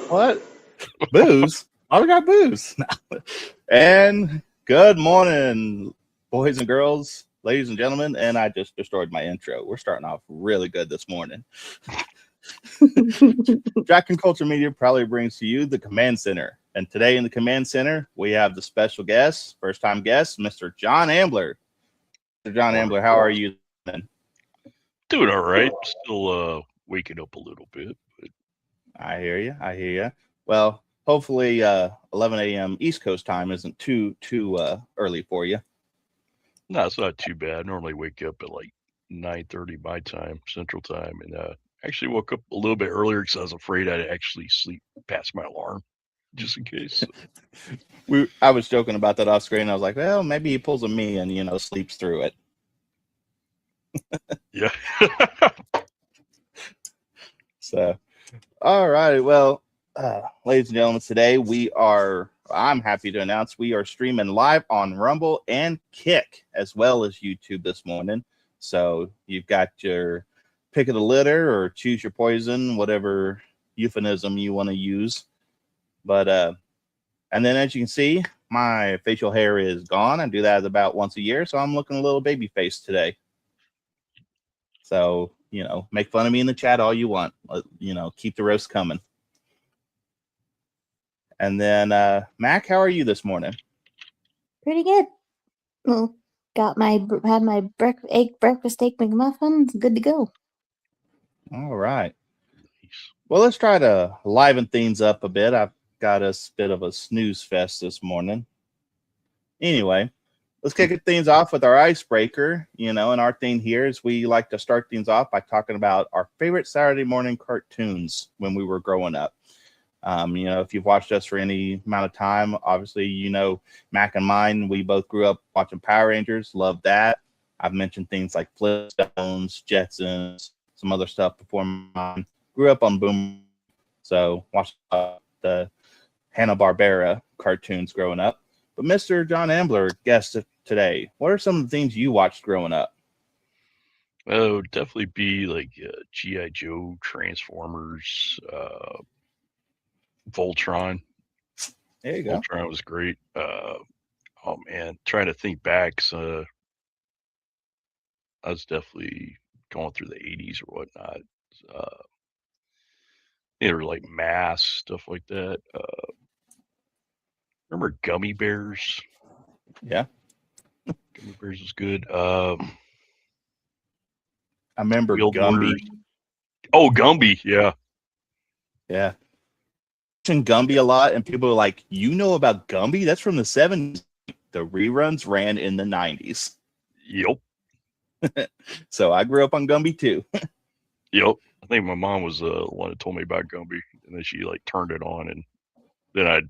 What? Booze? Oh, we got booze. And good morning, boys and girls, ladies and gentlemen. And I just destroyed my intro. We're starting off really good this morning. Drakkon Culture Media proudly brings to you the Command Center. And today in the Command Center, we have the special guest, first time guest, Mr. John Ambler. Mr. John Ambler, how are you? Doing all right. Still waking up a little bit. But... I hear you. I hear you. Well, hopefully 11 a.m. East Coast time isn't too early for you. No, it's not too bad. I normally wake up at like 9:30 my time, Central Time, and actually woke up a little bit earlier because I was afraid I'd actually sleep past my alarm, just in case. I was joking about that off screen. I was like, well, maybe he pulls a me and sleeps through it. Yeah. So, all right. Well, ladies and gentlemen, today I'm happy to announce we are streaming live on Rumble and Kick as well as YouTube this morning. So you've got your pick of the litter or choose your poison, whatever euphemism you want to use. But, and then as you can see, my facial hair is gone. I do that about once a year. So I'm looking a little baby face today. So, make fun of me in the chat all you want. Keep the roast coming. And then, Mac, how are you this morning? Pretty good. Well, had my egg breakfast McMuffin. Good to go. All right. Well, let's try to liven things up a bit. I've got us a bit of a snooze fest this morning. Anyway, let's kick things off with our icebreaker. And our thing here is we like to start things off by talking about our favorite Saturday morning cartoons when we were growing up. If you've watched us for any amount of time, obviously, Mac and mine, we both grew up watching Power Rangers. Loved that. I've mentioned things like Flintstones, Jetsons, some other stuff before mine. Grew up on Boom. So watched the Hanna-Barbera cartoons growing up. But Mr. John Ambler, guest today, what are some of the things you watched growing up? Oh, definitely be like G.I. Joe, Transformers, Voltron. There you go. Voltron was great. Oh man, trying to think back. I was definitely going through the 80s or whatnot. They were like Mass, stuff like that. Remember Gummy Bears? Yeah. Gummy Bears was good. I remember Gumby. Oh, Gumby, yeah. Yeah. Gumby a lot, and people are like, you know about Gumby? That's from the 70s. The reruns ran in the 90s. Yep. So I grew up on Gumby too. Yep. I think my mom was the one that told me about Gumby, and then she turned it on, and then I'd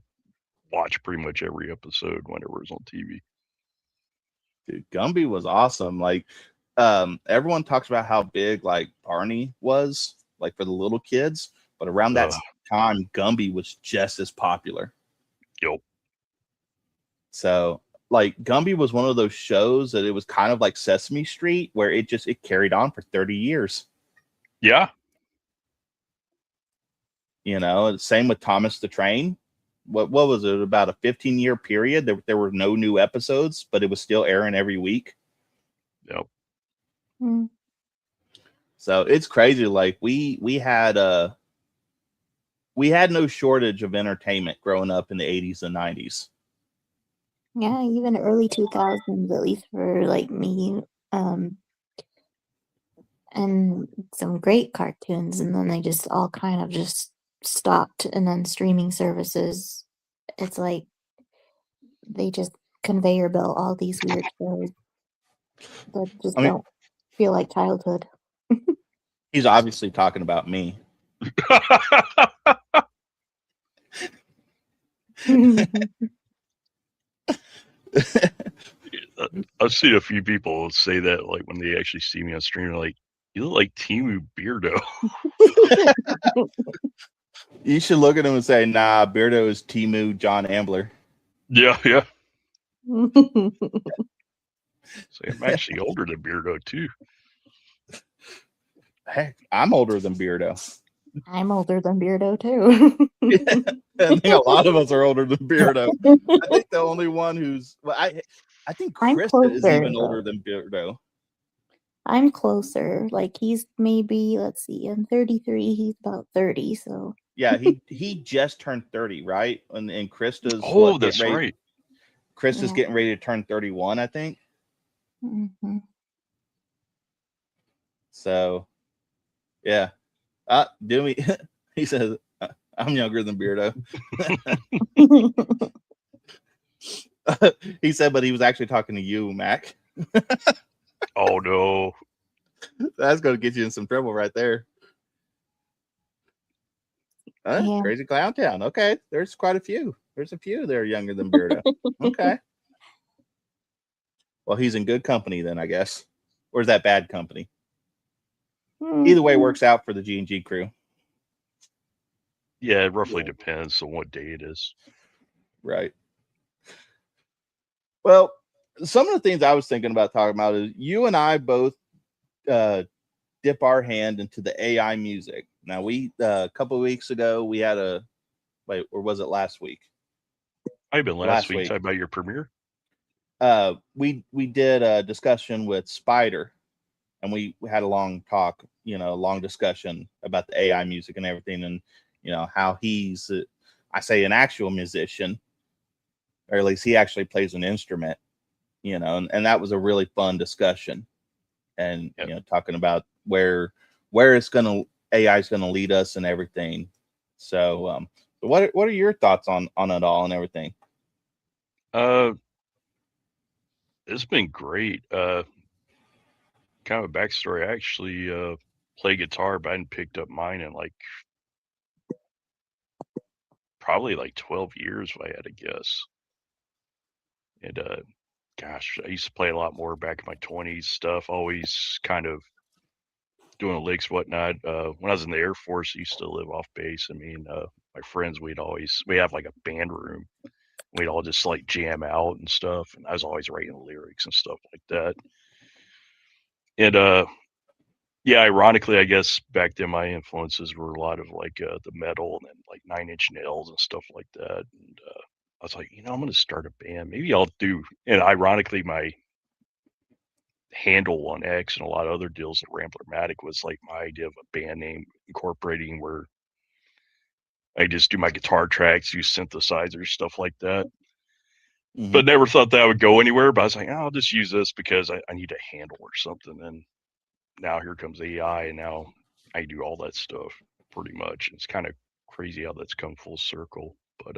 watch pretty much every episode whenever it was on TV. Dude, Gumby was awesome. Like, everyone talks about how big Barney was, for the little kids, but around that time, Gumby was just as popular. Yep. So, Gumby was one of those shows that it was kind of like Sesame Street, where it carried on for 30 years. Yeah. Same with Thomas the Train. What was it, about a 15-year period? There were no new episodes, but it was still airing every week. Yep. Mm. So it's crazy. We had no shortage of entertainment growing up in the 80s and 90s. Yeah, even early 2000s, at least for me, and some great cartoons, and then they just all kind of just stopped, and then streaming services, it's like they just conveyor belt all these weird shows that just don't feel like childhood. He's obviously talking about me. I've seen a few people say that when they actually see me on stream, they're like, you look like Timu Beardo. You should look at him and say, nah, Beardo is Timu John Ambler. Yeah. So I'm actually older than Beardo too. Heck, I'm older than Beardo. I'm older than Beardo too. I think a lot of us are older than Beardo. I think the only one who's I think I'm Krista is closer, even older though. than Beardo. I'm closer. Like he's maybe, let's see, I'm 33. He's about 30. So Yeah, he just turned 30, right? And Krista's Oh, getting that's ready. right. Krista's yeah. getting ready to turn 31, I think. Mhm. So yeah. Do we? He says I'm younger than Beardo. He said, but he was actually talking to you, Mac. Oh no. That's going to get you in some trouble right there. Yeah. Crazy Clown Town. Okay, there's quite a few. There's a few that are younger than Beardo. Okay. Well, he's in good company then, I guess. Or is that bad company? Either way, works out for the G&G crew. Yeah, it roughly depends on what day it is. Right. Well, some of the things I was thinking about talking about is you and I both dip our hand into the AI music. Now, we a couple of weeks ago, we had or was it last week? Might have been last week. Talking about your premiere. We did a discussion with Spider, and we had a long talk, long discussion about the AI music and everything, and how he's, I say, an actual musician, or at least he actually plays an instrument, and that was a really fun discussion, and Yep. talking about where AI is gonna lead us and everything. So, what are your thoughts on it all and everything? It's been great. Kind of a backstory. I actually play guitar, but I hadn't picked up mine in probably 12 years, if I had to guess. And gosh, I used to play a lot more back in my 20s stuff, always kind of doing licks, whatnot. When I was in the Air Force, I used to live off base. I mean, my friends, we have like a band room. We'd all just jam out and stuff. And I was always writing lyrics and stuff like that. And yeah, ironically, I guess back then my influences were a lot of the metal and then Nine Inch Nails and stuff like that. And I was like, I'm going to start a band. Maybe I'll do. And ironically, my handle on X and a lot of other deals at Ramblermatic was my idea of a band name incorporating where I just do my guitar tracks, use synthesizers, stuff like that. Mm-hmm. But never thought that would go anywhere. But I was like, I'll just use this because I need a handle or something. And now here comes AI, and now I do all that stuff pretty much. It's kind of crazy how that's come full circle. But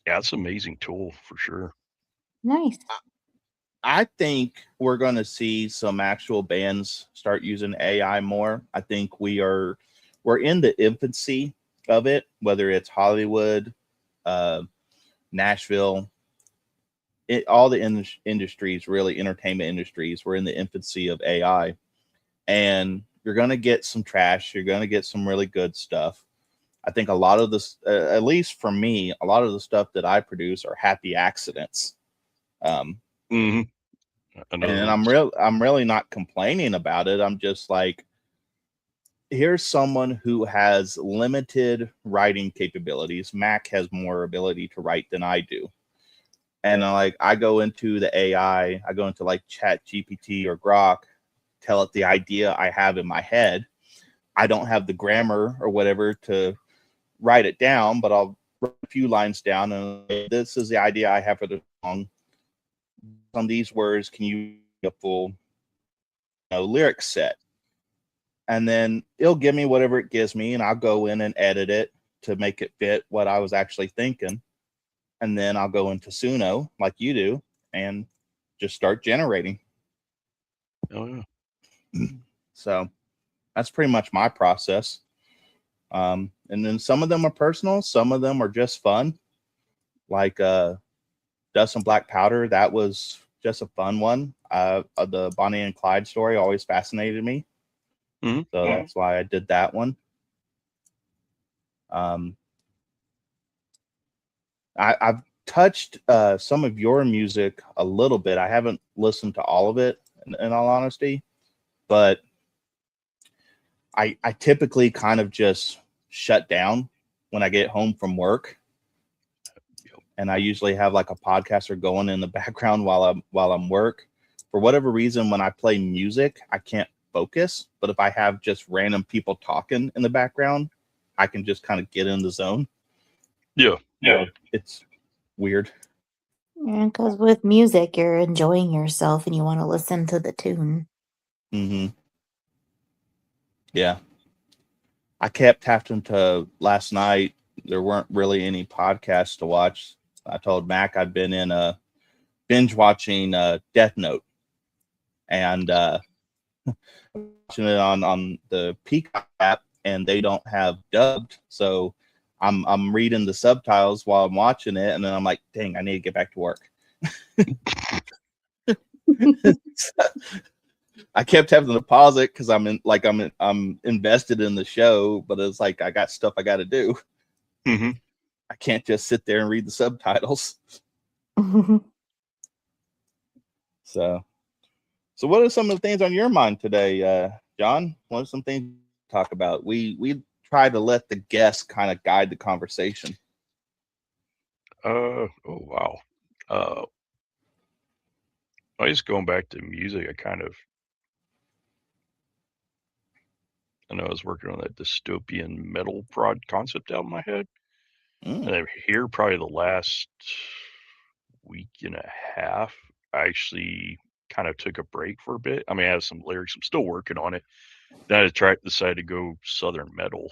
yeah, it's an amazing tool for sure. Nice. I think we're going to see some actual bands start using AI more. I think we're in the infancy of it, whether it's Hollywood, Nashville, all the industries, really entertainment industries. We're in the infancy of AI, and you're going to get some trash. You're going to get some really good stuff. I think a lot of this, at least for me, a lot of the stuff that I produce are happy accidents. Mm-hmm. And I'm really not complaining about it. I'm just like, here's someone who has limited writing capabilities. Mac has more ability to write than I do. And I go into the AI, I go into Chat GPT or Grok, tell it the idea I have in my head. I don't have the grammar or whatever to write it down, but I'll write a few lines down and this is the idea I have for the song. On these words, can you a full lyric set? And then it'll give me whatever it gives me, and I'll go in and edit it to make it fit what I was actually thinking. And then I'll go into Suno like you do and just start generating. Oh yeah. So that's pretty much my process. And then some of them are personal, some of them are just fun. Like Dust and Black Powder, that was just a fun one. The Bonnie and Clyde story always fascinated me. Mm-hmm. So that's why I did that one. I've touched some of your music a little bit. I haven't listened to all of it, in all honesty, but I typically kind of just shut down when I get home from work. And I usually have like a podcaster going in the background while I'm work. For whatever reason, when I play music, I can't focus. But if I have just random people talking in the background, I can just kind of get in the zone. Yeah. It's weird. Because with music, you're enjoying yourself and you want to listen to the tune. Mm-hmm. Yeah. I kept having to, last night, there weren't really any podcasts to watch. I told Mac I'd been in a binge watching Death Note. And watching it on the Peacock app, and they don't have dubbed. So I'm reading the subtitles while I'm watching it, and then I'm like, dang, I need to get back to work. I kept having to pause it because I'm invested in the show, but it's like I got stuff I got to do. Mm-hmm. I can't just sit there and read the subtitles. So what are some of the things on your mind today, John? What are some things to talk about? We try to let the guests kind of guide the conversation. Oh wow. I just going back to music. I know I was working on that dystopian metal prod concept out in my head. And I'm here probably the last week and a half. I actually kind of took a break for a bit. I mean, I have some lyrics. I'm still working on it. Then I decided to go Southern metal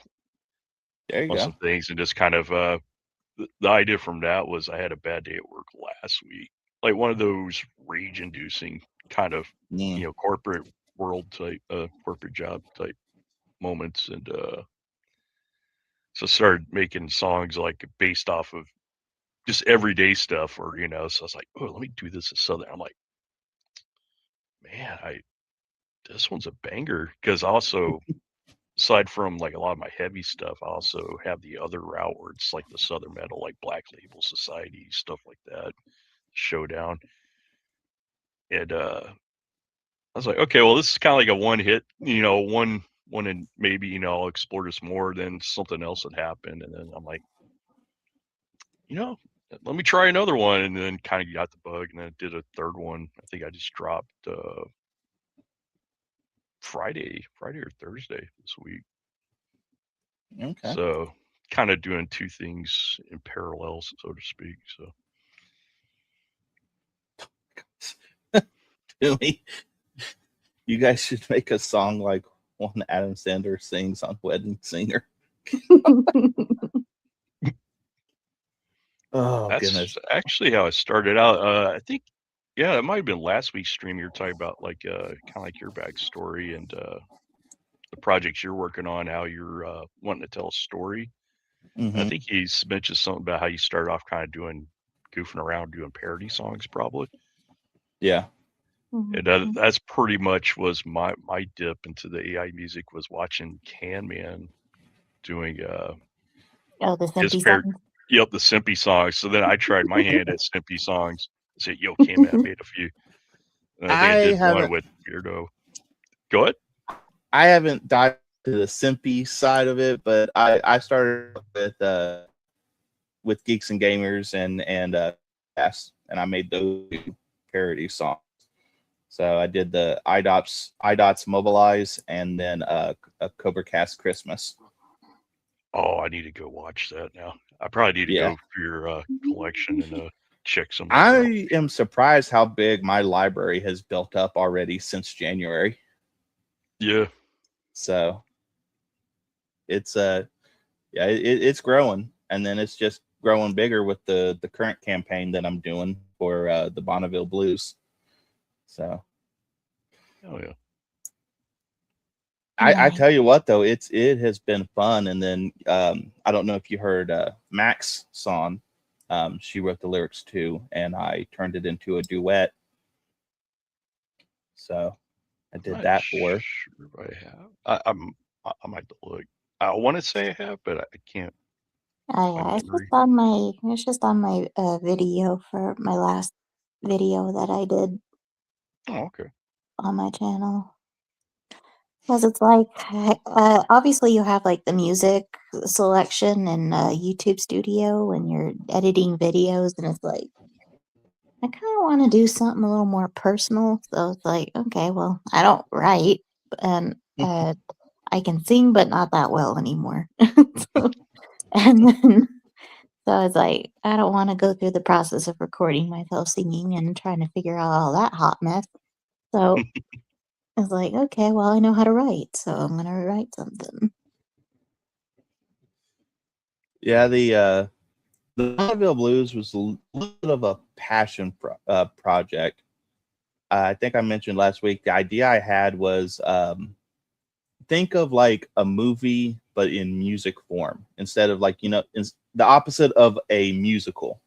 There you on go. some things, and just kind of the idea from that was I had a bad day at work last week, like one of those rage-inducing kind of corporate world type, corporate job type moments, and so I started making songs like based off of just everyday stuff, or so I was like, oh, let me do this as Southern. I'm like, man, this one's a banger, because also aside from like a lot of my heavy stuff, I also have the other route where it's like the Southern metal, like Black Label Society, stuff like that, Showdown. And I was like, okay, well, this is kind of like a one hit, one, and maybe, I'll explore this more, then something else would happen. And then I'm like, let me try another one. And then kind of got the bug, and then I did a third one. I think I just dropped Friday or Thursday this week. Okay. So kind of doing two things in parallel, so to speak. So You guys should make a song like one Adam Sandler sings on Wedding Singer. Oh, that's goodness. actually how I started out. I think, yeah, it might have been last week's stream. You were talking about like kind of like your backstory and the projects you're working on, how you're wanting to tell a story. Mm-hmm. I think he's mentioned something about how you started off kind of goofing around, doing parody songs, probably. Yeah. And that's pretty much was my dip into the AI music, was watching Can Man doing the Simpy his songs. the Simpy songs. So then I tried my hand at Simpy songs. I said, yo, Can Man, I made a few. And I think I did one with Beardo. Go ahead. I haven't dived to the Simpy side of it, but I started with Geeks and Gamers and I made those parody songs. So I did the IDOTS Mobilize, and then a Cobra Cast Christmas. Oh, I need to go watch that now. I probably need to go through your collection and check some. I am surprised how big my library has built up already since January. Yeah. So it's it's growing, and then it's just growing bigger with the current campaign that I'm doing for the Bonneville Blues. So, oh yeah. I tell you what though, it has been fun. And then I don't know if you heard Mac's song. She wrote the lyrics too, and I turned it into a duet. So I did that for her. Sure if I have. I might look. I want to say I have, but I can't. It's just on my video for my last video that I did. Oh, okay. On my channel. Because it's like, obviously you have like the music selection and YouTube Studio when you're editing videos, and it's like, I kind of want to do something a little more personal. So it's like, okay, well, I don't write, and I can sing, but not that well anymore. So, and then, so it's like, I don't want to go through the process of recording myself singing and trying to figure out all that hot mess. So it's like, okay, well, I know how to write, so I'm going to write something. Yeah, the Bonneville Blues was a little bit of a passion project. I think I mentioned last week the idea I had was think of like a movie but in music form instead of like the opposite of a musical.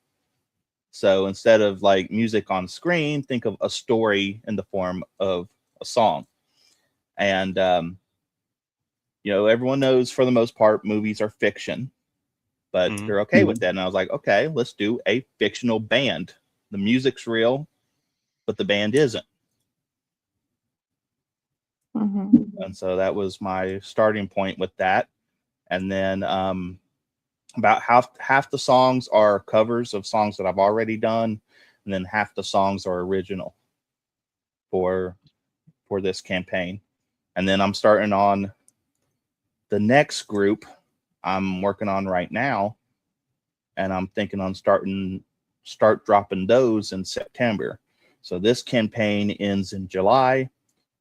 So instead of like music on screen, think of a story in the form of a song. And everyone knows for the most part movies are fiction, but they're okay with that. And I was like, okay, let's do a fictional band. The music's real, but the band isn't. And so that was my starting point with that. And then about half the songs are covers of songs that I've already done, and then half the songs are original for this campaign. And then I'm starting on the next group I'm working on right now, and I'm thinking on start dropping those in September. So this campaign ends in July,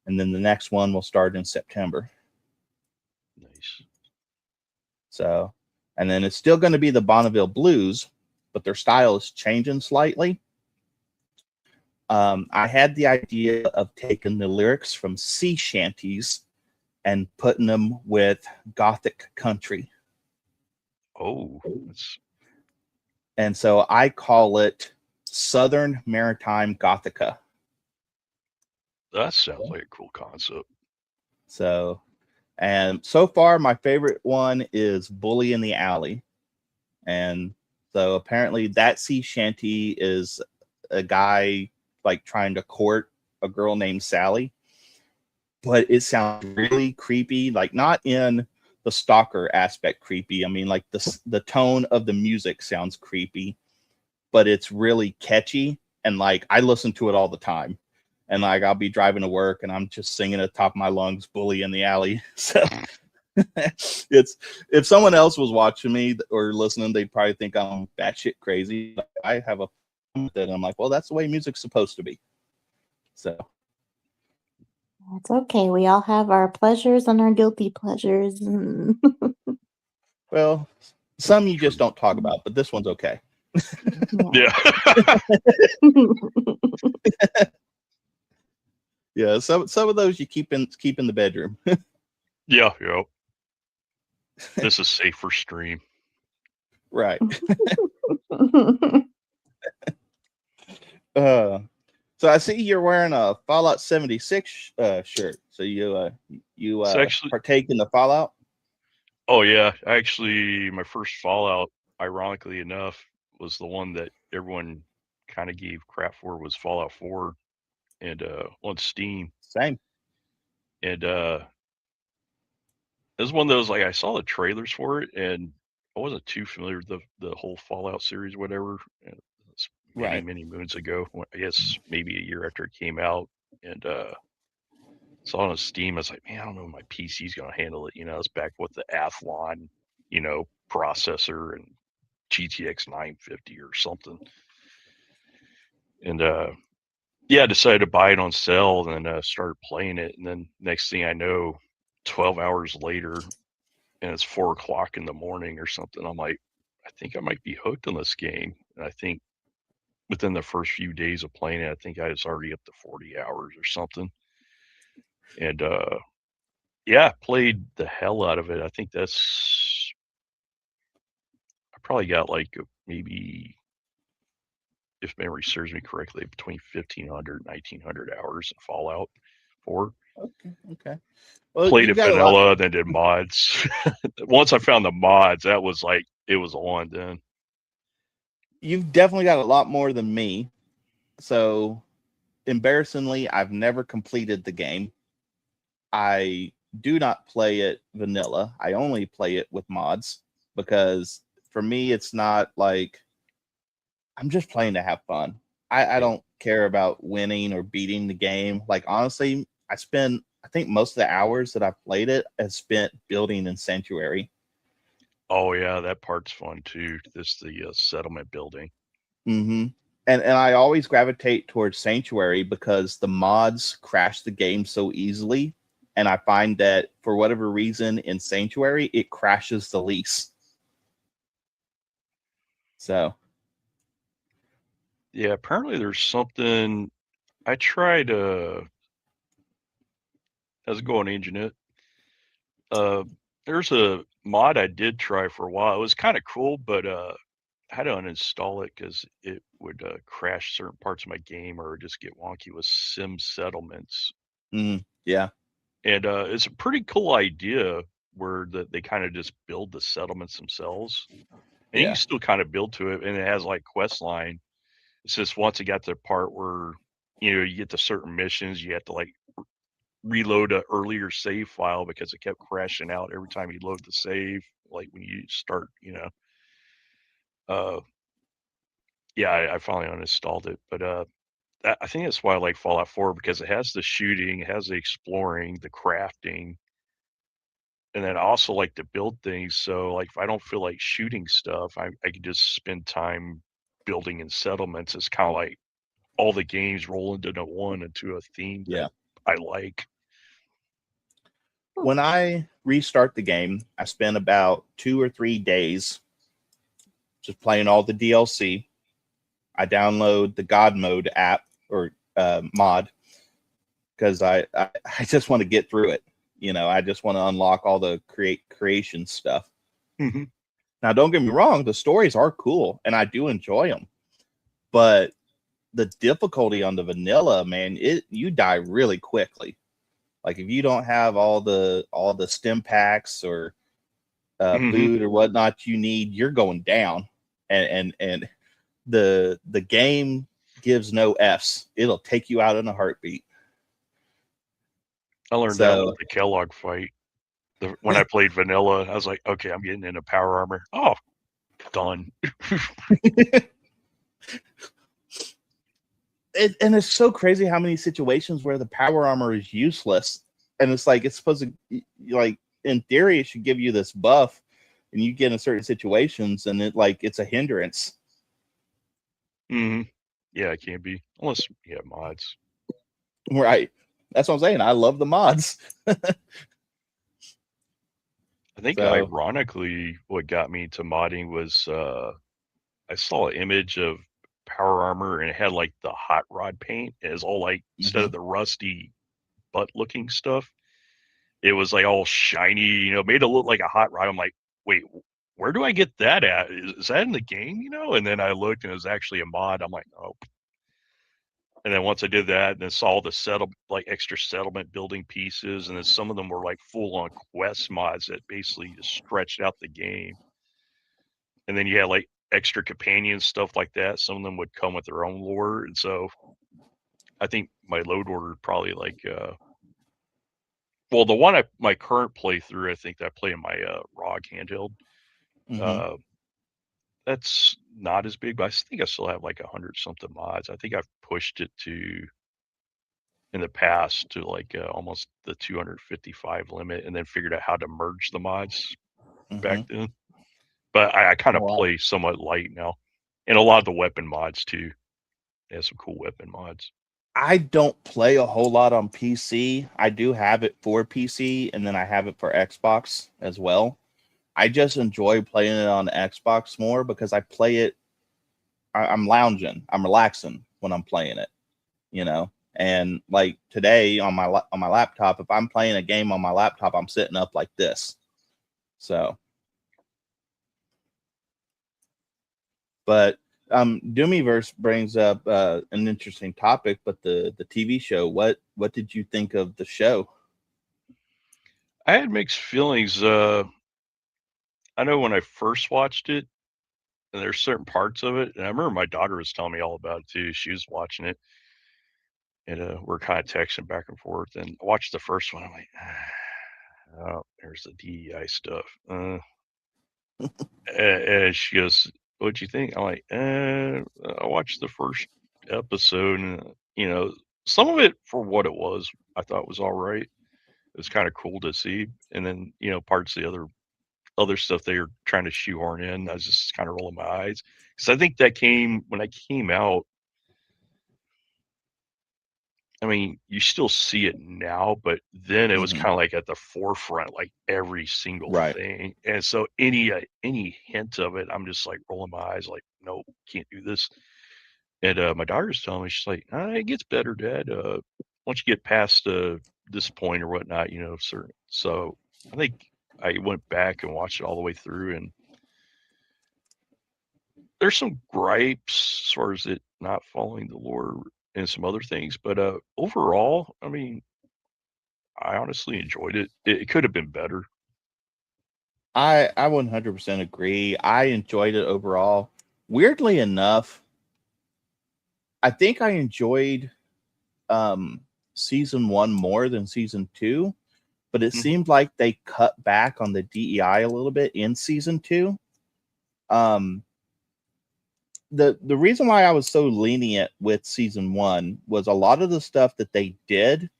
and then the next one will start in September. Nice. So, and then it's still going to be the Bonneville Blues, but their style is changing slightly. I had the idea of taking the lyrics from sea shanties and putting them with Gothic country. Oh, and so I call it Southern Maritime Gothica. That sounds like a cool concept. So, and so far, my favorite one is Bully in the Alley. And so apparently that sea shanty is a guy like trying to court a girl named Sally. But it sounds really creepy, like not in the stalker aspect creepy. I mean, like the tone of the music sounds creepy, but it's really catchy. And like, I listen to it all the time. And like, I'll be driving to work and I'm just singing at the top of my lungs, Bully in the Alley. So it's, if someone else was watching me or listening, they'd probably think I'm batshit crazy. I have a with it, and I'm like, well, that's the way music's supposed to be. So That's okay. We all have our pleasures and our guilty pleasures. well, some you just don't talk about, but this one's okay. Yeah. Yeah, some of those you keep in the bedroom. Yeah. This is safe for stream. Right. So I see you're wearing a Fallout 76 shirt. So you actually, partake in the Fallout? Oh yeah, actually, my first Fallout, ironically enough, was the one that everyone kind of gave crap for. Was Fallout 4, and on Steam. Same. And it was one of those, like, I saw the trailers for it, and I wasn't too familiar with the whole Fallout series, whatever. It's many moons ago. I guess maybe a year after it came out, and saw it on Steam. I was like, man, I don't know if my PC's gonna handle it. It's back with the Athlon, processor and GTX 950 or something. And I decided to buy it on sale and started playing it. And then next thing I know, 12 hours later, and it's 4 o'clock in the morning or something, I'm like, I think I might be hooked on this game. And I think within the first few days of playing it, I think I was already up to 40 hours or something. And played the hell out of it. I think I probably got like maybe, if memory serves me correctly, between 1,500 and 1,900 hours in Fallout 4. Okay. Well, Played it vanilla, then did mods. Once I found the mods, that was like, it was on then. You've definitely got a lot more than me. So, embarrassingly, I've never completed the game. I do not play it vanilla. I only play it with mods because for me, it's not like I'm just playing to have fun. I don't care about winning or beating the game. Like, honestly, I think most of the hours that I've played it has spent building in Sanctuary. Oh yeah, that part's fun too. This the settlement building. Mm-hmm. And I always gravitate towards Sanctuary because the mods crash the game so easily. And I find that for whatever reason in Sanctuary, it crashes the least. So Yeah, apparently there's something I tried how's it going, Ancient? There's a mod I did try for a while. It was kind of cool, but I had to uninstall it because it would crash certain parts of my game or just get wonky with sim settlements. yeah. And it's a pretty cool idea where they kind of just build the settlements themselves. And you Yeah. can still kind of build to it, and it has like quest line. It's just once it got to the part where you get to certain missions, you have to like reload a earlier save file because it kept crashing out every time you load the save. Like when you start, yeah, I finally uninstalled it, but I think that's why I like Fallout 4 because it has the shooting, it has the exploring, the crafting, and then I also like to build things. So like if I don't feel like shooting stuff, I can just spend time building in settlements. It's kind of like all the games roll into a theme Yeah. that I like. When I restart the game, I spend about 2 or 3 days just playing all the DLC. I download the God Mode app or mod because I just want to get through it. I just want to unlock all the creation stuff. Mm-hmm. Now, don't get me wrong, the stories are cool and I do enjoy them, but the difficulty on the vanilla, man, you die really quickly. Like if you don't have all the stim packs or boot or whatnot you need, you're going down, and the game gives no F's. It'll take you out in a heartbeat. I learned that with the Kellogg fight. When I played vanilla, I was like, okay, I'm getting into power armor. Oh, done. And it's so crazy how many situations where the power armor is useless, and it's like it's supposed to, like, in theory it should give you this buff, and you get in certain situations and it's a hindrance. Yeah, it can be, unless you have mods. Right. That's what I'm saying. I love the mods. I think ironically what got me into modding was I saw an image of power armor and it had like the hot rod paint. It was all like instead of the rusty butt looking stuff, it was like all shiny, made it look like a hot rod. I'm like, wait, where do I get that at? Is that in the game, And then I looked and it was actually a mod. I'm like, oh. And then once I did that, and then saw the extra settlement building pieces, and then some of them were like full on quest mods that basically just stretched out the game. And then you had like extra companions, stuff like that. Some of them would come with their own lore. And so I think my load order probably like well, the one my current playthrough, I think that I play in my ROG handheld. That's not as big, but I think I still have like 100 something mods. I think I've pushed it to in the past to like almost the 255 limit, and then figured out how to merge the mods back then. But I kind of play somewhat light now, and a lot of the weapon mods too. They have some cool weapon mods. I don't play a whole lot on PC. I do have it for PC, and then I have it for Xbox as well. I just enjoy playing it on Xbox more because I play it. I'm lounging. I'm relaxing when I'm playing it, And like today on my laptop, if I'm playing a game on my laptop, I'm sitting up like this. So, but Doomiverse brings up an interesting topic. But the TV show, what did you think of the show? I had mixed feelings. I know when I first watched it, and there's certain parts of it, and I remember my daughter was telling me all about it too. She was watching it, and we're kind of texting back and forth. And I watched the first one. I'm like, Oh, there's the DEI stuff. And she goes, "What'd you think?" I'm like, I watched the first episode, and some of it for what it was, I thought was all right. It was kind of cool to see, and then parts of the other stuff they were trying to shoehorn in, I was just kind of rolling my eyes because I think that when I came out. I mean, you still see it now, but then it was Mhm. kind of like at the forefront, like every single Right. thing. And so any hint of it, I'm just like rolling my eyes, like, nope, can't do this. And my daughter's telling me, she's like, it gets better, Dad. Once you get past this point or whatnot, certain. So I think I went back and watched it all the way through, and there's some gripes as far as it not following the lore and some other things, but overall, I mean, I honestly enjoyed it. It could have been better. I 100% agree. I enjoyed it overall. Weirdly enough, I think I enjoyed season 1 more than season 2, but it seemed like they cut back on the DEI a little bit in season 2. The reason why I was so lenient with season 1 was a lot of the stuff that they did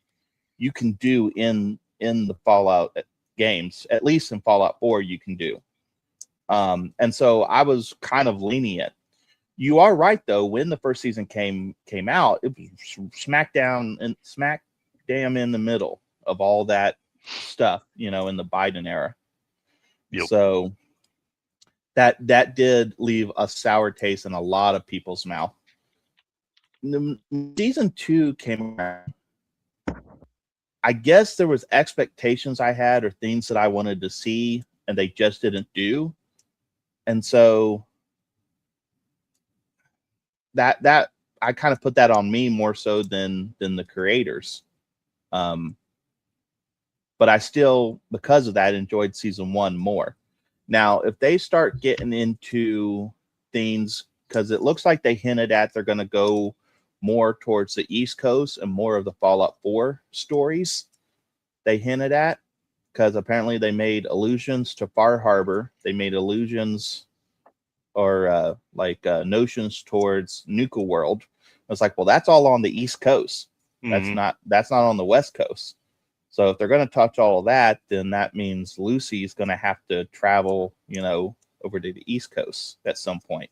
you can do in the Fallout games, at least in Fallout 4 you can do. And so I was kind of lenient. You are right though, when the first season came out, it was smack damn in the middle of all that stuff, in the Biden era. Yep. So that did leave a sour taste in a lot of people's mouth. Season 2 came around. I guess there was expectations I had or things that I wanted to see and they just didn't do. And so that I kind of put that on me more so than the creators. But I still, because of that, enjoyed season 1 more. Now, if they start getting into things, because it looks like they hinted at they're going to go more towards the East Coast and more of the Fallout 4 stories they hinted at, because apparently they made allusions to Far Harbor. They made allusions or notions towards Nuka World. I was like, well, that's all on the East Coast. That's not on the West Coast. So if they're going to touch all of that, then that means Lucy's going to have to travel, over to the East Coast at some point.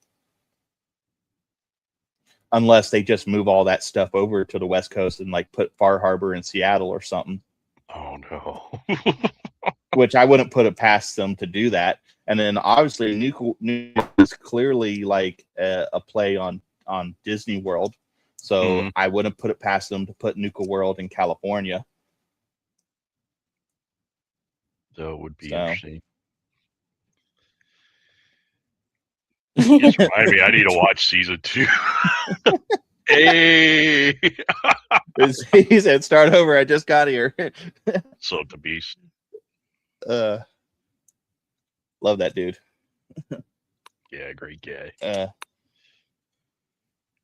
Unless they just move all that stuff over to the West Coast and like put Far Harbor in Seattle or something. Oh no. Which I wouldn't put it past them to do that. And then obviously Nuka is clearly like a play on Disney World. So I wouldn't put it past them to put Nuka World in California. That would be interesting. You just remind me, I need to watch season 2. Hey, he said, "Start over. I just got here." So the beast. Love that dude. Yeah, great guy.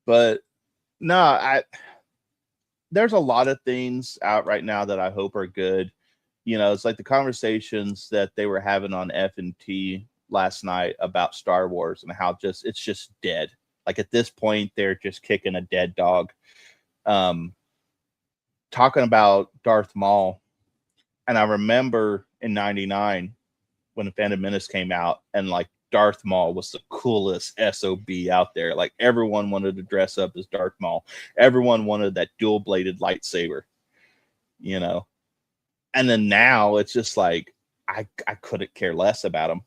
But no, there's a lot of things out right now that I hope are good. It's like the conversations that they were having on F&T last night about Star Wars and how it's just dead. Like at this point, they're just kicking a dead dog. Talking about Darth Maul, and I remember in '99 when the Phantom Menace came out, and like Darth Maul was the coolest SOB out there. Like everyone wanted to dress up as Darth Maul. Everyone wanted that dual-bladed lightsaber, And then now it's just like I couldn't care less about him.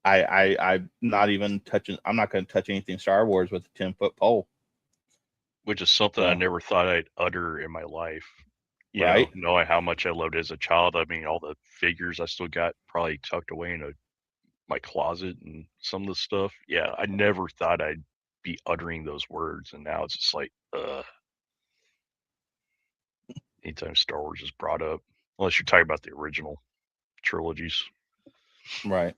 I'm not even touching. I'm not going to touch anything Star Wars with a 10-foot pole. Which is something I never thought I'd utter in my life. Right? Knowing how much I loved it as a child. I mean, all the figures I still got probably tucked away in my closet and some of the stuff. Yeah, I never thought I'd be uttering those words, and now it's just like, anytime Star Wars is brought up, unless you're talking about the original trilogies. Right.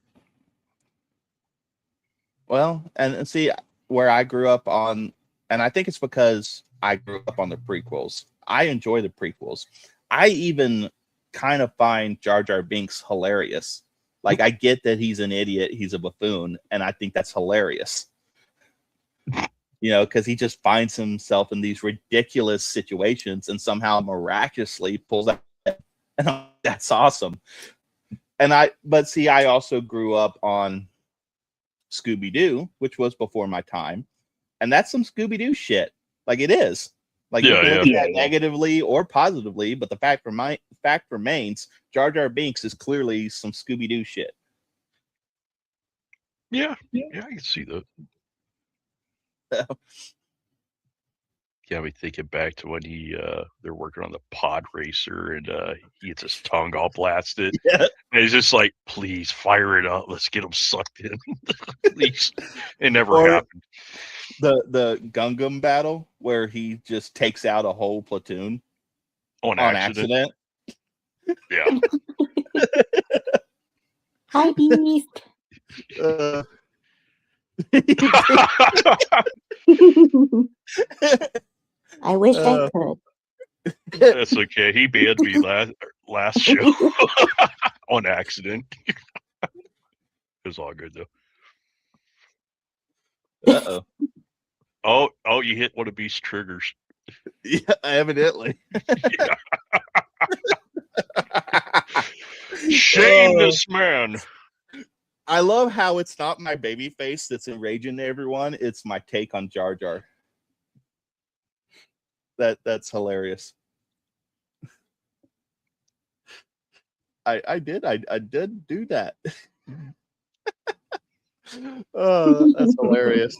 Well, and see where I grew up on, and I think it's because I grew up on the prequels. I enjoy the prequels. I even kind of find Jar Jar Binks hilarious. Like, I get that he's an idiot, he's a buffoon, and I think that's hilarious. You know, because he just finds himself in these ridiculous situations and somehow miraculously pulls out. And that's awesome. But see, I also grew up on Scooby-Doo, which was before my time, and that's some Scooby-Doo shit. Like, it is. Like, you can look at that negatively or positively, but the fact remains, Jar Jar Binks is clearly some Scooby-Doo shit. Yeah, I can see that. Yeah, we thinking back to when they're working on the pod racer and he gets his tongue all blasted. Yeah. And he's just like, please fire it up. Let's get him sucked in. Please. It never happened. The Gungam battle where he just takes out a whole platoon on accident. Yeah. Hi, Beast. I wish I could. That's okay. He banned me last show on accident. It was all good though. Uh-oh. Oh, you hit one of Beast's triggers. Yeah, evidently. Shame this man. I love how it's not my baby face that's enraging everyone. It's my take on Jar Jar. That's hilarious. I did do that. Oh, that's hilarious.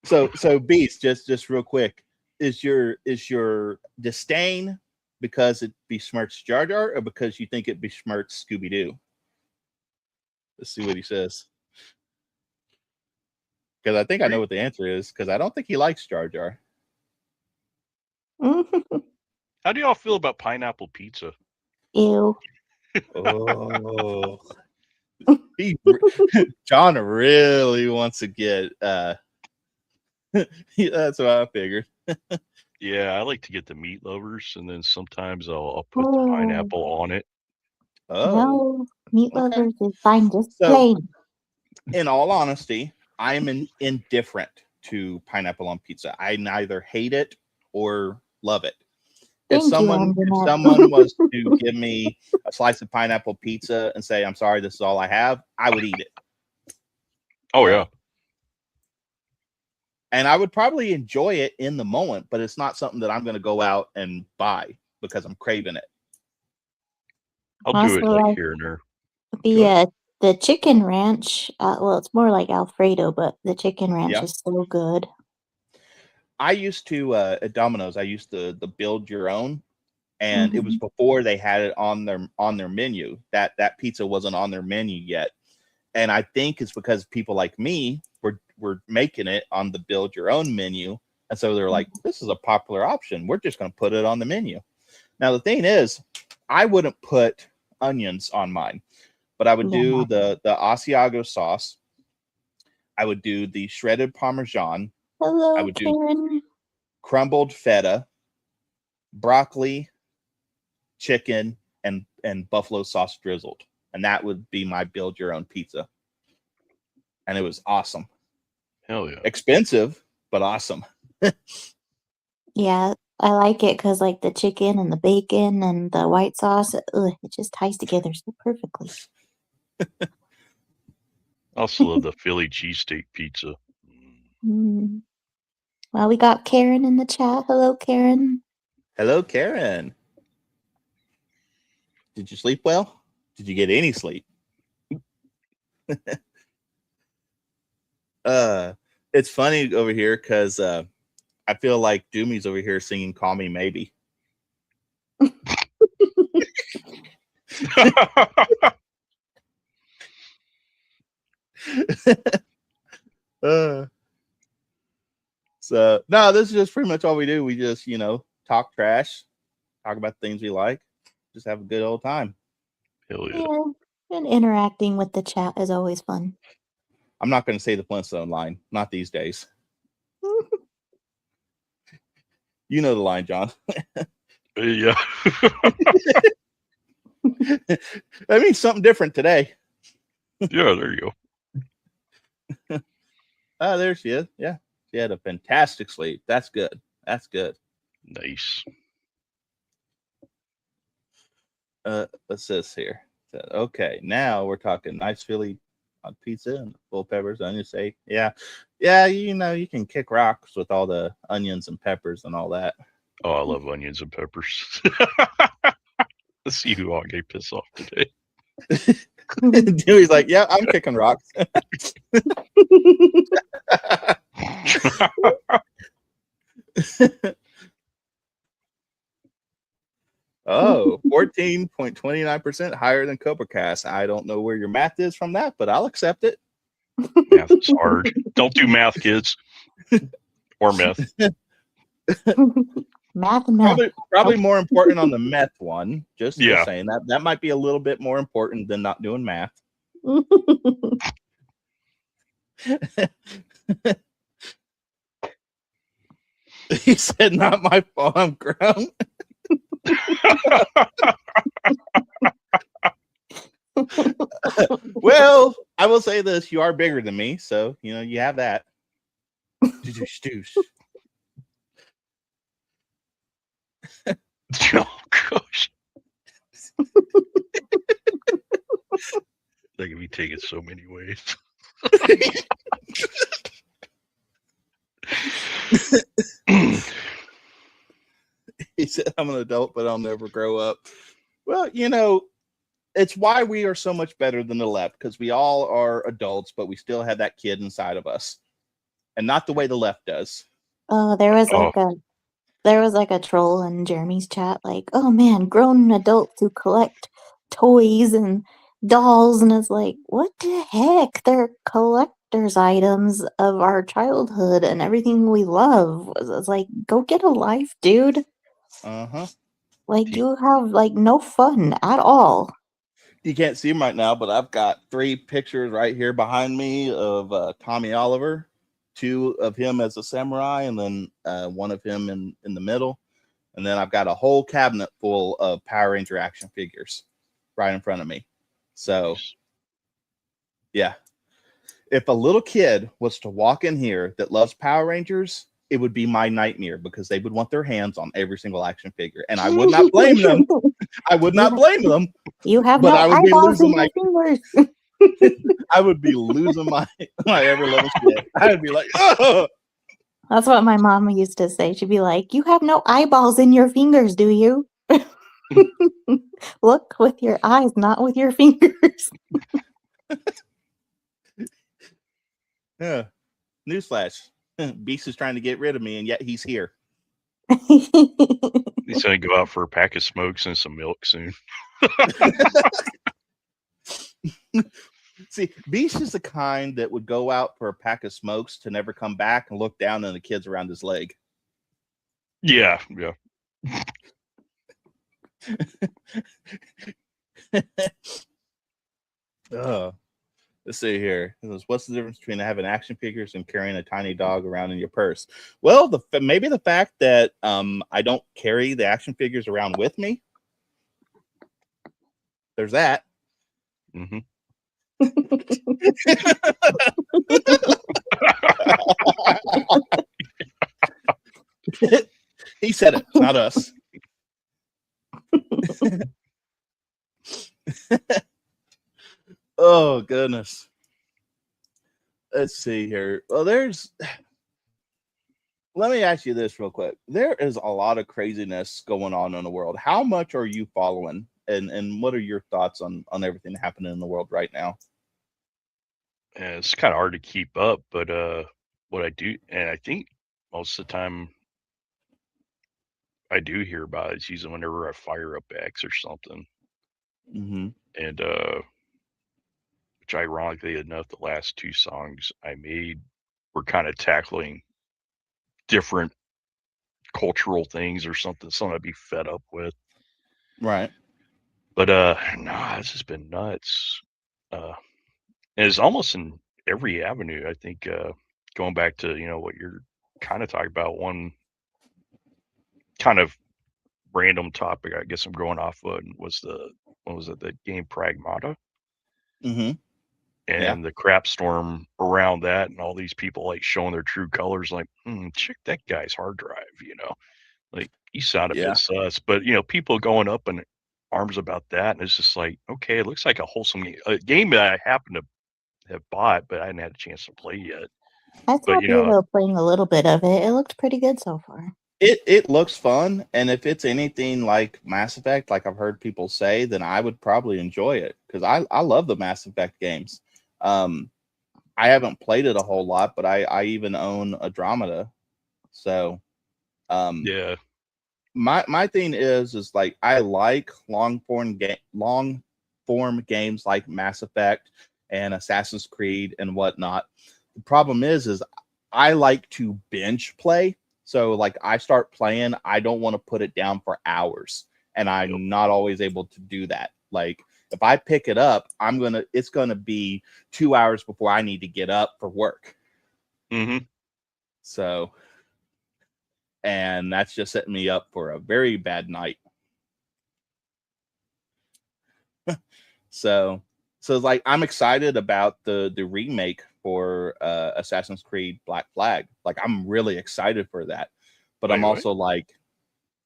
So Beast, just real quick, is your disdain because it besmirks Jar Jar or because you think it besmirks Scooby-Doo? Let's see what he says. Because I think I know what the answer is, because I don't think he likes Jar Jar. How do y'all feel about pineapple pizza? Ew. Oh. John really wants to get that's what I figured. Yeah, I like to get the meat lovers, and then sometimes I'll put the pineapple on it. No, meat lovers is fine just plain. In all honesty, I'm indifferent to pineapple on pizza. I neither hate it or love it. If someone was to give me a slice of pineapple pizza and say, I'm sorry, this is all I have, I would eat it. Oh, yeah. And I would probably enjoy it in the moment, but it's not something that I'm going to go out and buy because I'm craving it. I'll do it like here and there. The chicken ranch, well, it's more like Alfredo, but the chicken ranch is so good. I used to, at Domino's, I used to build your own. And it was before they had it on their menu. That pizza wasn't on their menu yet. And I think it's because people like me were making it on the build your own menu. And so they're like, this is a popular option. We're just going to put it on the menu. Now, the thing is, I wouldn't put onions on mine, but I would do the Asiago sauce. I would do the shredded Parmesan. Hello, I would Karen. do crumbled feta, broccoli, chicken, and buffalo sauce drizzled. And that would be my build your own pizza. And it was awesome. Hell yeah. Expensive, but awesome. Yeah, I like it because like the chicken and the bacon and the white sauce, it just ties together so perfectly. Also love the Philly cheesesteak pizza. Well, we got Karen in the chat. Hello, Karen. Hello, Karen. Did you sleep well? Did you get any sleep? It's funny over here because I feel like Doomy's over here singing "Call Me Maybe." So no, this is just pretty much all we do. We just talk trash, talk about things we like, just have a good old time. Hell yeah. And interacting with the chat is always fun. I'm not going to say the Flintstone line, not these days. You know the line, John. Yeah. That means something different today. Yeah, there you go. Oh, there she is. Yeah. She had a fantastic sleep. That's good. That's good. Nice. What's this here? Okay, now we're talking nice Philly pizza and full peppers, onion steak. Yeah. Yeah, you know, you can kick rocks with all the onions and peppers and all that. Oh, I love onions and peppers. Let's see who all get pissed off today. Dewey's like, yeah, I'm kicking rocks. Oh, 14.29% higher than Cobra Cast. I don't know where your math is from that, but I'll accept it. Math is hard. Don't do math, kids. Or meth. Math. Probably more important on the meth one. Just Yeah. saying that might be a little bit more important than not doing math. He said, "Not my fault. I'm grown." Well, I will say this: you are bigger than me, so you know you have that. Oh gosh. That can be taken so many ways. He said, "I'm an adult, but I'll never grow up." Well, you know, it's why we are so much better than the left, because we all are adults, but we still have that kid inside of us, and not the way the left does. Oh, there was like a troll in Jeremy's chat, like, oh man, grown adults who collect toys and dolls, and it's like, what the heck? They're collector's items of our childhood and everything we love. It's like, go get a life, dude. Like, you have like no fun at all. You can't see him right now, but I've got 3 pictures right here behind me of Tommy Oliver, 2 of him as a samurai, and then 1 of him in the middle. And then I've got a whole cabinet full of Power Ranger action figures right in front of me. So, yeah. If a little kid was to walk in here that loves Power Rangers, it would be my nightmare, because they would want their hands on every single action figure. And I would not blame them. I would not blame them. You have but no I would be eyeballs in losing your my fingers. I would be losing my ever loving shit. I would be like, oh. That's what my mom used to say. She'd be like, you have no eyeballs in your fingers, do you? Look with your eyes, not with your fingers. Yeah. Newsflash. Beast is trying to get rid of me, and yet he's here. He's going to go out for a pack of smokes and some milk soon. See, Beast is the kind that would go out for a pack of smokes to never come back and look down on the kids around his leg. Yeah. Let's see here. What's the difference between having action figures and carrying a tiny dog around in your purse? Well, maybe the fact that I don't carry the action figures around with me. There's that. Mm-hmm. He said it, not us. Oh, goodness. Let's see here. Well, let me ask you this real quick. There is a lot of craziness going on in the world. How much are you following? And what are your thoughts on everything happening in the world right now? And it's kind of hard to keep up, but what I do, and I think most of the time I do hear about it, it's usually whenever I fire up X or something. Mm-hmm. And which ironically enough, the last 2 songs I made were kind of tackling different cultural things or something I'd be fed up with. Right. But it's just been nuts. And it's almost in every avenue. I think going back to what you're kind of talking about, one kind of random topic I guess I'm going off of was the game Pragmata Mm-hmm. and the crap storm around that, and all these people like showing their true colors, like, check that guy's hard drive, like he sounded a bit sus, but people going up in arms about that, and it's just like, okay, it looks like a wholesome game that I happen to have bought, but I hadn't had a chance to play yet. I saw But Beardo playing a little bit of it. It looked pretty good so far. It looks fun, and if it's anything like Mass Effect, like I've heard people say, then I would probably enjoy it because I love the Mass Effect games. I haven't played it a whole lot, but I even own Andromeda, so yeah. My thing is like I like long form games like Mass Effect and Assassin's Creed and whatnot. The problem is I like to binge play. So like I start playing, I don't want to put it down for hours, and I'm not always able to do that. Like if I pick it up, it's gonna be 2 hours before I need to get up for work. Mm-hmm. So, and that's just setting me up for a very bad night. So it's like I'm excited about the remake for Assassin's Creed Black Flag. Like I'm really excited for that, but I'm also like,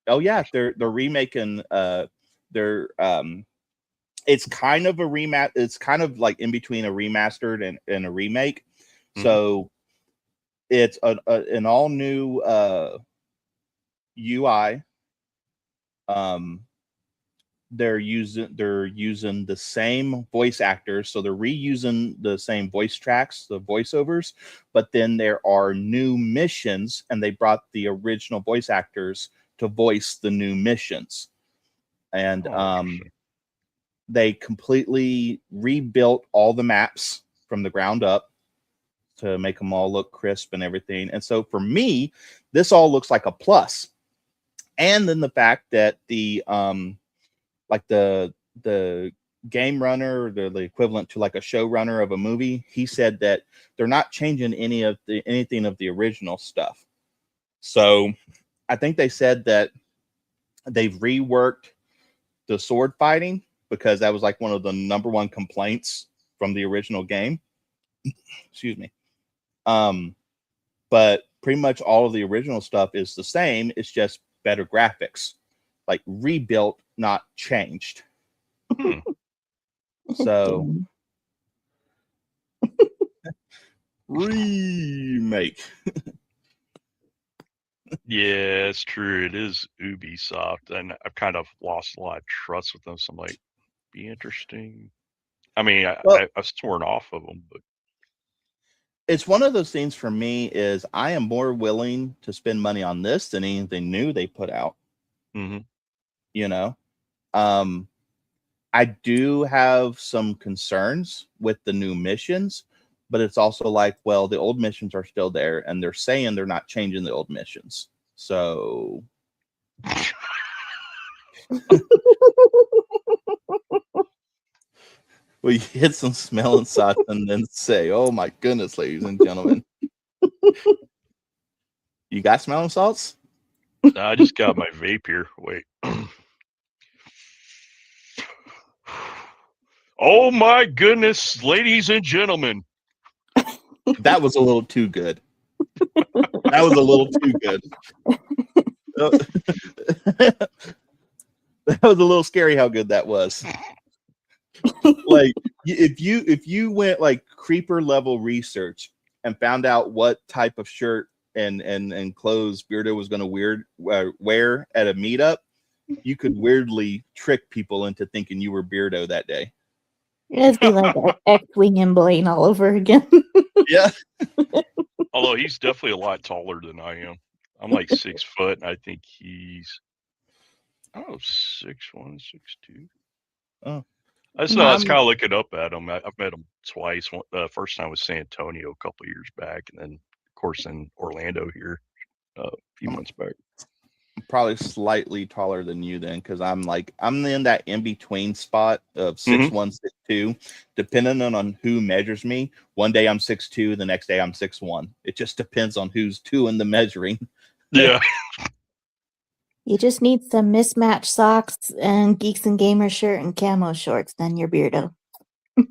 oh yeah, they're remaking. It's kind of a remat. It's kind of like in between a remastered and a remake. Mm-hmm. So it's an all new UI. They're using the same voice actors, so they're reusing the same voice tracks, the voiceovers, but then there are new missions, and they brought the original voice actors to voice the new missions. And they completely rebuilt all the maps from the ground up to make them all look crisp and everything. And so for me, this all looks like a plus. And then the fact that the game runner, the equivalent to like a showrunner of a movie, he said that they're not changing anything of the original stuff. So I think they said that they've reworked the sword fighting because that was like one of the number one complaints from the original game. Excuse me. But pretty much all of the original stuff is the same. It's just better graphics, like rebuilt, not changed. So remake. Yeah, it's true. It is Ubisoft, and I've kind of lost a lot of trust with them. So I'm like, be interesting. I mean, I've sworn off of them, but it's one of those things for me is I am more willing to spend money on this than anything new they put out. Mm-hmm. I do have some concerns with the new missions, but it's also like, well, the old missions are still there, and they're saying they're not changing the old missions. So we hit some smelling salts and then say, oh my goodness, ladies and gentlemen. You got smelling salts? No, I just got my vape here. Wait. Oh my goodness, ladies and gentlemen. That was a little too good. That was a little too good. That was a little scary how good that was. Like if you went like creeper level research and found out what type of shirt and clothes Beardo was going to wear at a meetup, you could weirdly trick people into thinking you were Beardo that day. It'd be like X-Wing and Blaine all over again. Yeah. Although he's definitely a lot taller than I am. I'm like 6 foot, and I think he's 6'1", 6'2". Oh. I was kind of looking up at him. I've met him twice. First time was San Antonio a couple years back, and then of course in Orlando here a few months back. I'm probably slightly taller than you then, because I'm in that in between spot of 6'1", 6'2", depending on who measures me. One day I'm 6'2", the next day I'm 6'1". It just depends on who's doing the measuring. Yeah. You just need some mismatched socks and Geeks and Gamers shirt and camo shorts, then you're Beardo.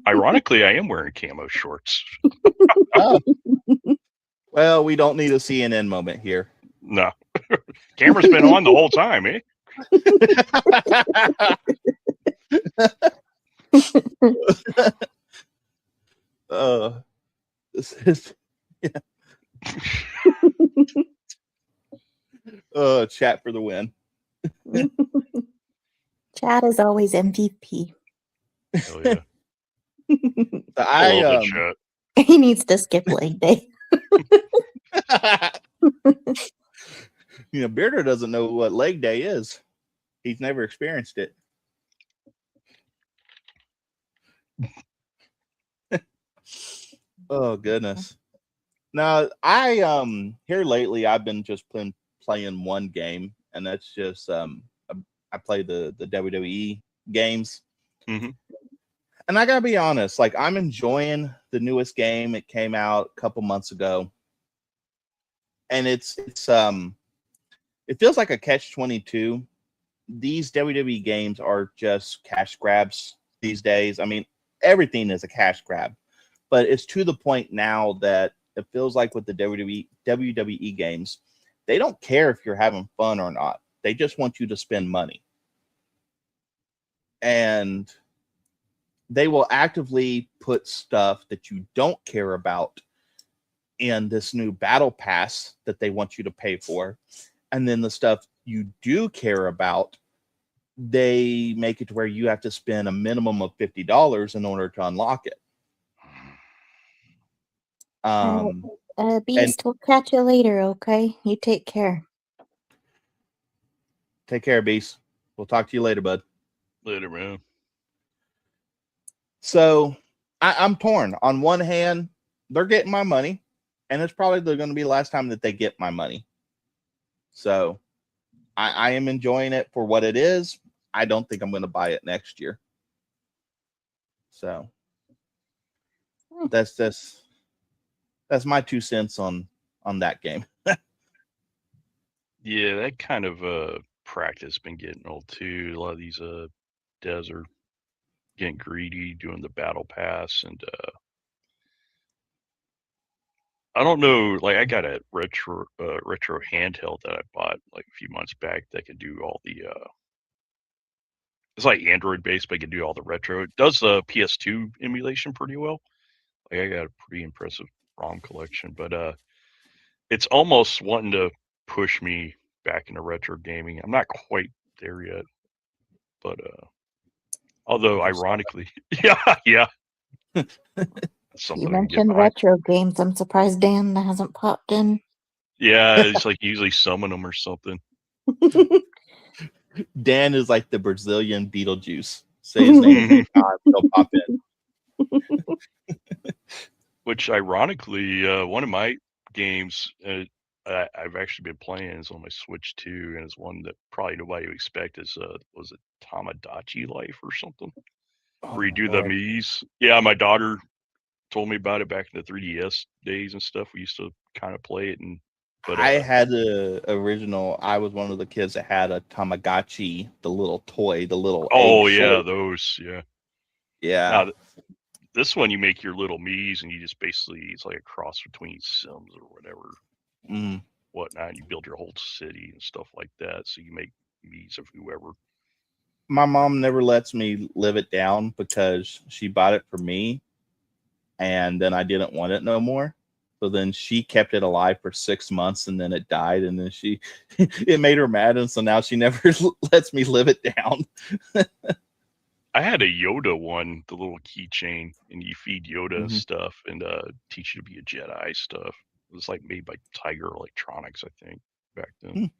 Ironically, I am wearing camo shorts. Oh. Well, we don't need a CNN moment here. No. Camera's been on the whole time, eh? This is chat for the win. Chad is always MVP. Hell yeah. I love the chat. He needs to skip leg day. Bearder doesn't know what leg day is. He's never experienced it. Oh goodness. Now I here lately I've been just playing one game, and that's just I play the WWE games. Mm-hmm. And I gotta be honest, like I'm enjoying the newest game. It came out a couple months ago. And it feels like a catch-22. These WWE games are just cash grabs these days. I mean, everything is a cash grab, but it's to the point now that it feels like with the WWE games, they don't care if you're having fun or not. They just want you to spend money. And they will actively put stuff that you don't care about in this new battle pass that they want you to pay for. And then the stuff you do care about, they make it to where you have to spend a minimum of $50 in order to unlock it. Beast, we'll catch you later, okay? You take care. Take care, Beast. We'll talk to you later, bud. Later, man. So I'm torn. On one hand, they're getting my money, and it's probably going to be the last time that they get my money. So I am enjoying it for what it is. I don't think I'm going to buy it next year. So that's my 2 cents on that game. Yeah, that kind of practice been getting old too. A lot of these devs are getting greedy doing the battle pass, and I don't know, like I got a retro handheld that I bought like a few months back that can do all the it's like Android based, but it can do all the retro. It does the PS2 emulation pretty well. Like I got a pretty impressive ROM collection, but it's almost wanting to push me back into retro gaming. I'm not quite there yet, but although ironically, yeah. You mentioned retro games. I'm surprised Dan hasn't popped in. Yeah, it's like usually summon them or something. Dan is like the Brazilian Beetlejuice. Say his name, he'll pop in. Which ironically, one of my games I've actually been playing is on my Switch too, and it's one that probably nobody would expect is was it Tamagotchi Life or something? Where you do the Mii's. Yeah, my daughter told me about it back in the 3DS days and stuff. We used to kind of play it, but I had the original. I was one of the kids that had a Tamagotchi, the little toy, the little. Oh yeah, those. Yeah. Yeah. Now, this one you make your little Mii's, and you just basically it's like a cross between Sims or whatever, whatnot. And you build your whole city and stuff like that. So you make Mii's of whoever. My mom never lets me live it down because she bought it for me, and then I didn't want it no more. So then she kept it alive for 6 months, and then it died, and then it made her mad, and so now she never lets me live it down. I had a Yoda one, the little keychain, and you feed Yoda and stuff, and teach you to be a Jedi stuff. It was like made by Tiger Electronics, I think, back then.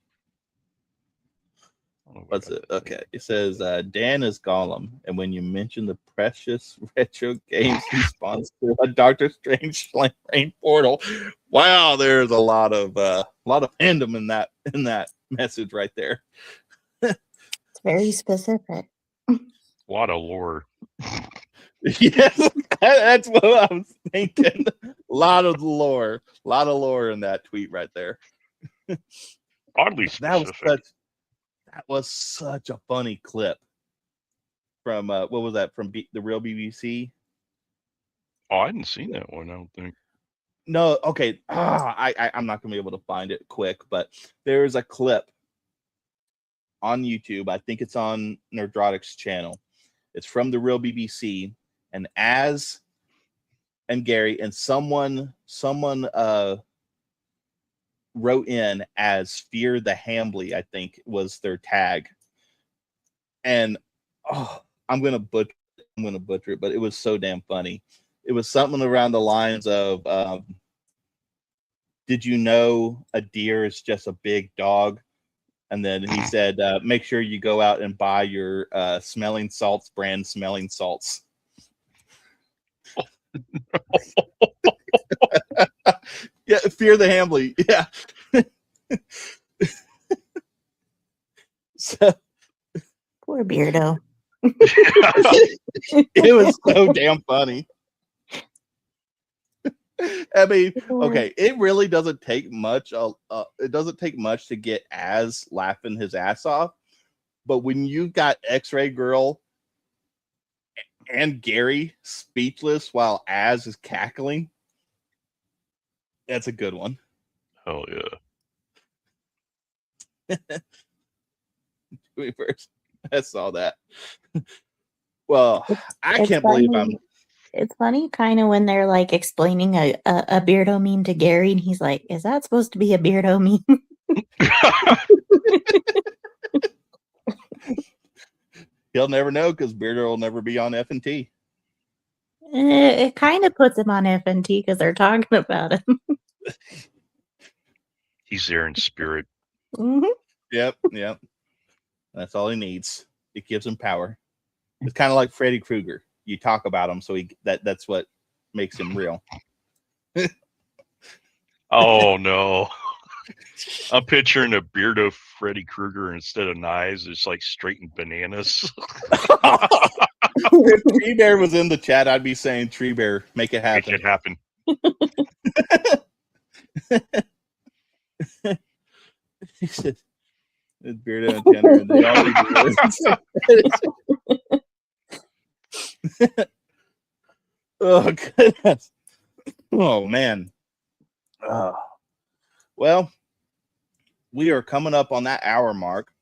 What's it? Okay, it says Dan is Gollum, and when you mention the precious retro games, he spawns through a Doctor Strange rain portal. Wow, there's a lot of fandom in that message right there. It's very specific. A lot of lore. Yes, that's what I was thinking. A lot of lore in that tweet right there. Oddly specific. That was such a funny clip from what was that from the real BBC? Oh, I hadn't seen that one. I don't think. No, okay. I'm not gonna be able to find it quick, but there's a clip on YouTube. I think it's on Nerdrotic's channel. It's from the real BBC, and Az and Gary and someone wrote in as Fear the Hambly, I think was their tag. And I'm gonna butcher it, but it was so damn funny. It was something around the lines of did you know a deer is just a big dog? And then he said, make sure you go out and buy your smelling salts brand smelling salts. Yeah, Fear the Hambly. Yeah. So, Poor Beardo. it was so damn funny. I mean, okay, it really doesn't take much. It doesn't take much to get Az laughing his ass off. But when you've got X-Ray Girl and Gary speechless while Az is cackling, that's a good one. Hell yeah. Me first. I saw that. Well, I It's can't believe funny. It's funny kind of when they're like explaining a Beardo meme to Gary and he's like, is that supposed to be a Beardo meme? He'll never know because Beardo will never be on F&T. It kind of puts him on F&T because they're talking about him. He's there in spirit. Mm-hmm. Yep. That's all he needs. It gives him power. It's kind of like Freddy Krueger. You talk about him, so that's what makes him real. Oh no. I'm picturing a Beardo Freddy Krueger instead of knives. It's like straightened bananas. If Tree Bear was in the chat, I'd be saying, Tree Bear, make it happen. Make it happen. He said, Beardo and Tanner, they all need to Oh, goodness. Oh, man. Well, we are coming up on that hour mark.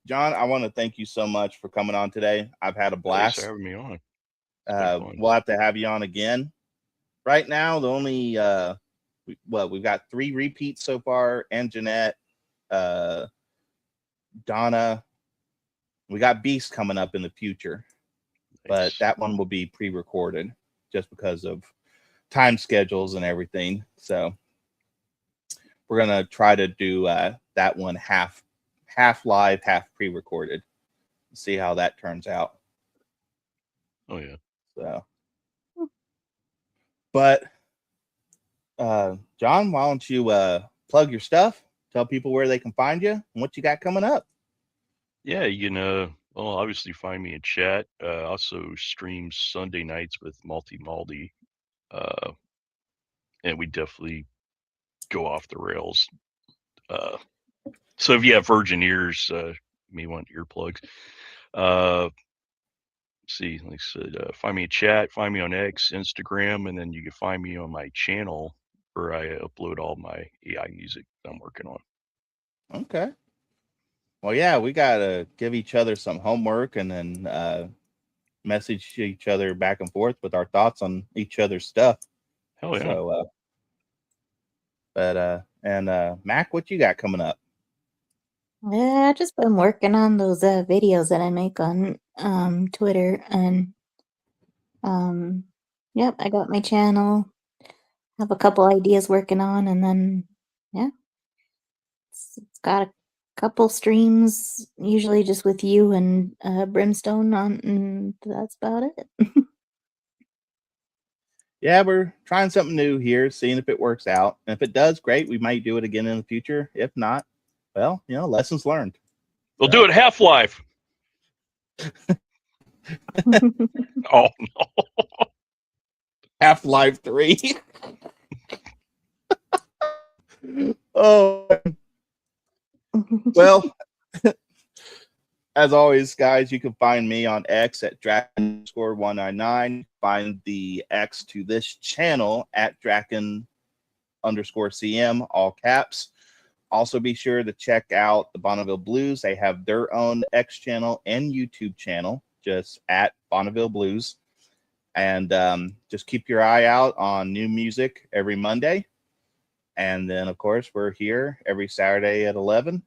John, I want to thank you so much for coming on today. I've had a blast. Thanks for having me on. We'll have to have you on again. Right now, the only we've got 3 repeats so far, and Jeanette, Donna. We got Beast coming up in the future, but that one will be pre-recorded just because of time schedules and everything. So we're gonna try to do that one half live, half pre-recorded. See how that turns out. Oh yeah. So, but John, why don't you plug your stuff? Tell people where they can find you and what you got coming up. Yeah, you can obviously find me in chat. Also stream Sunday nights with Malty. And we definitely go off the rails. So if you have virgin ears, you may want earplugs. See, like I said, find me in chat, find me on X, Instagram, and then you can find me on my channel where I upload all my AI music I'm working on. Okay. Well, yeah, we gotta give each other some homework and then message each other back and forth with our thoughts on each other's stuff. Hell yeah. So, Mac, what you got coming up? Yeah, I've just been working on those videos that I make on Twitter, and yep, I got my channel. Have a couple ideas working on, and then yeah, it's got a couple streams, usually just with you and Brimstone on, and that's about it. Yeah, we're trying something new here, seeing if it works out. And if it does, great. We might do it again in the future. If not, well, lessons learned. We'll do it Half-Life. Oh no. Half-Life 3. Oh. Well, As always, guys, you can find me on X at Drakkon_199. Find the X to this channel at Drakkon_CM, all caps. Also, be sure to check out the Bonneville Blues. They have their own X channel and YouTube channel, just at Bonneville Blues. And just keep your eye out on new music every Monday. And then, of course, we're here every Saturday at 11.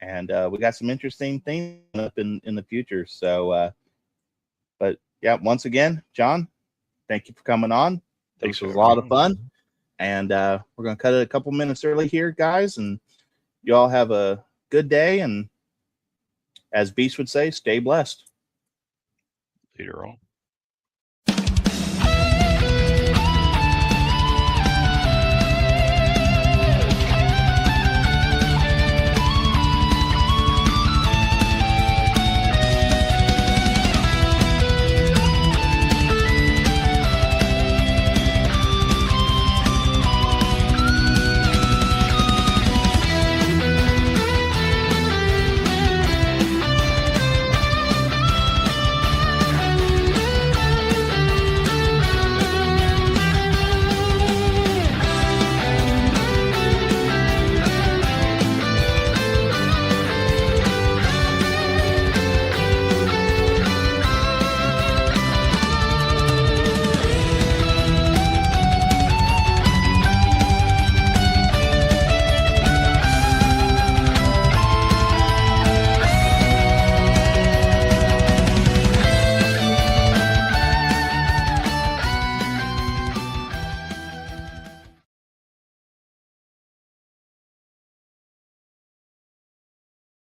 And we got some interesting things up in the future. So, but yeah, once again, John, thank you for coming on. Thanks This was for a lot having of fun. And we're going to cut it a couple minutes early here, guys. And you all have a good day. And as Beast would say, stay blessed. Later on.